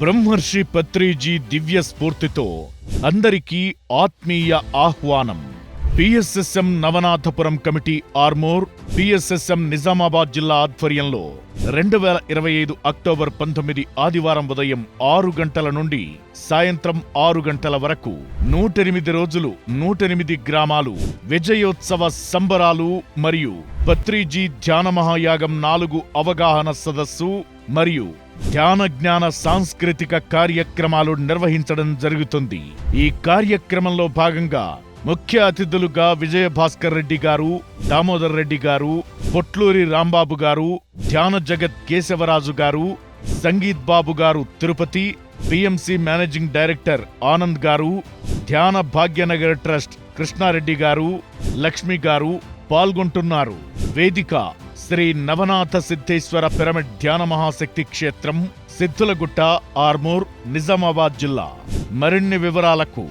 బ్రహ్మర్షి పత్రిజీ దివ్య స్ఫూర్తితో అందరికీ ఆత్మీయ ఆహ్వానం. PSSM Navanathapuram committee Armoor, PSSM Nizamabad జిల్లా ఆధ్వర్యంలో 2025 అక్టోబర్ 19 ఆదివారం ఉదయం 6 గంటల నుండి సాయంత్రం 6 గంటల వరకు 108 రోజులు 108 గ్రామాలు విజయోత్సవ సంబరాలు మరియు పత్రిజీ ధ్యాన మహాయాగం 4 అవగాహన సదస్సు మరియు ధ్యాన జ్ఞాన సాంస్కృతిక కార్యక్రమాలు నిర్వహించడం జరుగుతుంది. ఈ కార్యక్రమంలో భాగంగా ముఖ్య అతిథులుగా విజయభాస్కర్ రెడ్డి గారు, దామోదర్ రెడ్డి గారు, పొట్లూరి రాంబాబు గారు, ధ్యాన జగత్ కేశవరాజు గారు, సంగీత్ బాబు గారు Tirupati, PMC managing director Anand గారు, ధ్యాన భాగ్యనగర్ ట్రస్ట్ కృష్ణారెడ్డి గారు, లక్ష్మి గారు పాల్గొంటున్నారు. వేదిక శ్రీ నవనాథ సిద్ధేశ్వర పిరమిడ్ ధ్యాన మహాశక్తి క్షేత్రం, సిద్ధులగుట్ట, ఆర్మూర్, నిజామాబాద్ జిల్లా. మరిన్ని వివరాలకు